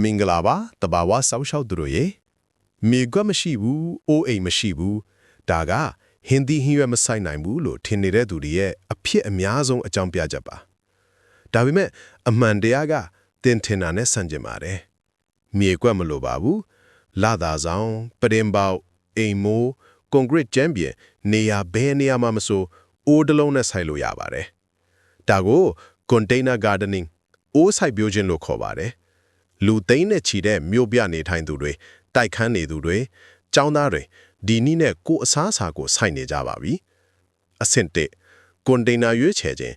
မင်္ဂလာပါတဘာဝဆောက်ရှောက်သူတို့ရေမြေကွက်မရှိဘူးအိုးအိမ်မရှိဘူးဒါကဟင်းသီးဟင်းရွက်မဆိုင်နိုင်ဘူးလို့ထင်နေတဲ့သူတွေရဲ့အဖြစ်အများဆုံးအကြောင်းပြချက်ပါဒါပေမဲ့အမှန်တရားကတင်ထင်တာနဲ့ဆန့်ကျင်ပါတယ်မြေကွက်မလိုပါဘူးလာသာဆောင်ပရင်ပေါအိမ်မိုးကွန်ကရစ်ကျမ်းပြင်နေရာဘယ်နေရာမှမဆိုအိုးတလုံးနဲ့ဆိုင်လို့ရပါတယ်ဒါကို container gardening အိုးဆိုင်ပြောခြင်းလို့ခေါ်ပါတယ်လူသိန်းနဲ့ချီတဲ့မြို့ပြနေထိုင်သူတွေတိုက်ခန်းနေသူတွေကျောင်းသားတွေဒီနည်းနဲ့ကိုယ်အစားအစာကိုစိုက်နေကြပါပြီအဆင့်1ကွန်တိန်နာရွေးချယ်ခြင်း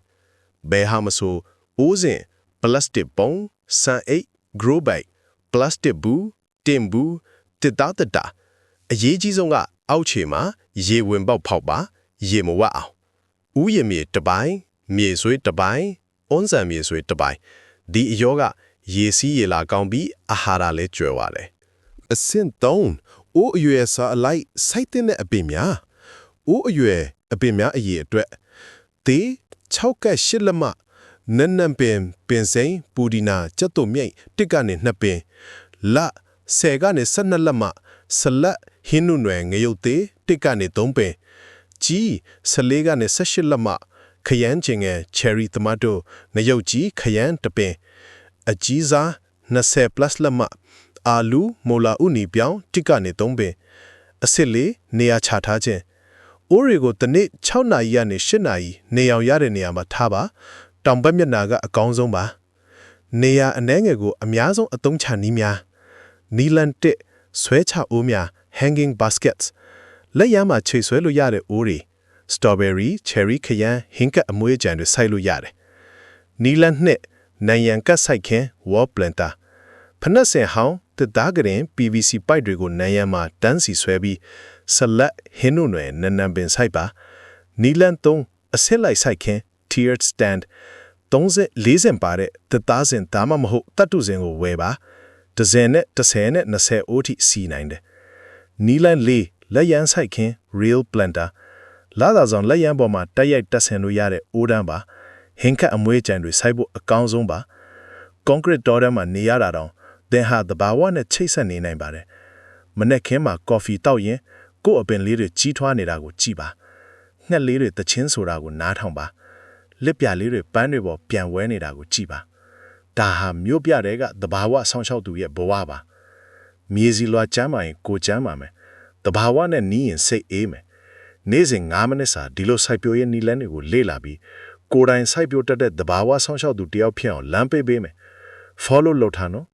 ဘယ်ဟာမဆိုအိုးစဉ်ပလတ်စတစ်ပုံဆန်အိတ် grow bag ပလတ်စတစ်ဘူးတင်ဘူးတစ်သားတစ်တာအရေးကြီးဆုံးကအောက်ခြေမှာရေဝင်ပေါက်ဖောက်ပါရေမဝတ်အောင်ဥယျာဉ်မြေတစ်ပိုင်းမြေဆွေးတစ်ပိုင်းအွန်ဆန်မြေဆွေးတစ်ပိုင်းဒီအရောကရေစီးရေလာကောင်းပြီးအာဟာရလည်းကျွဲပါတယ်အဆင့်3အိုးအရွယ်စားအလိုက်စိုက်တဲ့အပင်များအိုးအရွယ်အပင်များအရေးအတွက်တေ6ကက်8လက်မနန်းနံပင်ပင်စိန်ပူဒီနာကျက်တုံမြိတ်1ကနေ2ပင်လ10ကနေ12လက်မဆလက်ဟင်းနုနွယ်ငရုတ်သေး1ကနေ3ပင်ကြီး14ကနေ18လက်မခရမ်းချင်ငယ် cherry tomato ငရုတ်ကြီးခရမ်း1ပင်အကြီးစား20 plus လက်မအာလူမိုလာဥနီပြောင်းတစ်ကနေ3ပင်အစ်စ်လေးနေရာချထားခြင်းအိုးတွေကိုတစ်နေ့6နာရီကနေ8နာရီနေအောင်ရတဲ့နေရာမှာထားပါတောင်ဘက်မျက်နှာကအကောင်းဆုံးပါနေရာအနှဲငယ်ကိုအများဆုံးအသုံးချနည်းများနီလန်တစ်ဆွဲချအိုးများ hanging baskets လက်ရမ်းမှာချိန်ဆွဲလို့ရတဲ့အိုးတွေ strawberry cherry ခရမ်းဟင်းကပ်အမွှေးကြံတွေစိုက်လို့ရတယ်နီလန်နှစ်နိုင်ရန်ကတ်ဆိုင်ခင် wall planter ဖနက်စင်ဟောင်းတစ်သားကရင် PVC ပိုက်တွေကိုနိုင်ရန်မှာတန်းစီဆွဲပြီးဆလက်ဟင်းနုနွယ်နန်းနံပင်ဆိုင်ပါနီလန်3အဆစ်လိုက်ဆိုင်ခင် tiered stand 30-40ပါတဲ့တစ်သားစင်ဒါမှမဟုတ်တတ်တုစင်ကိုဝယ်ပါဒဇင်နဲ့10နဲ့20အိုးထိစီးနိုင်တယ်နီလန်4လက်ရန်ဆိုင်ခင် real planter လာသာဆောင်လက်ရန်ပေါ်မှာတက်ရိုက်တက်ဆင်လို့ရတဲ့အိုးတန်းပါဟင်းခတ်အမွှေးကြံတွေစိုက်ဖို့အကောင်းဆုံးပါကွန်ကရစ်တော်ထဲမှာနေရတာတောင်သင်ဟာသဘာဝနဲ့ချိတ်ဆက်နေနိုင်ပါတယ်မနေ့ကမှကော်ဖီတောက်ရင်ကို့အပင်လေးတွေကြီးထွားနေတာကိုကြည့်ပါငှက်လေးတွေတချင်းဆိုတာကိုနားထောင်ပါလက်ပြလေးတွေပန်းတွေပေါ်ပြန်ဝဲနေတာကိုကြည့်ပါဒါဟာမြို့ပြတဲ့ကသဘာဝဆောင်းလျှောက်သူရဲ့ဘဝပါမြေစီလွာကျမ်းမာရင်ကိုကျမ်းမာမယ်သဘာဝနဲ့နီးရင်စိတ်အေးမယ်နေ့စဉ်9မိနစ်စာဒီလိုစိုက်ပျိုးရေးနီလန်းတွေကိုလေ့လာပြီးကိုယ်တိုင်စိုက်ပျိုးတတ်တဲ့သဘာဝဆောင်းလျှောက်သူတယောက်ဖြစ်အောင်လမ်းပေးပေးမယ် follow လုပ်ထားနော်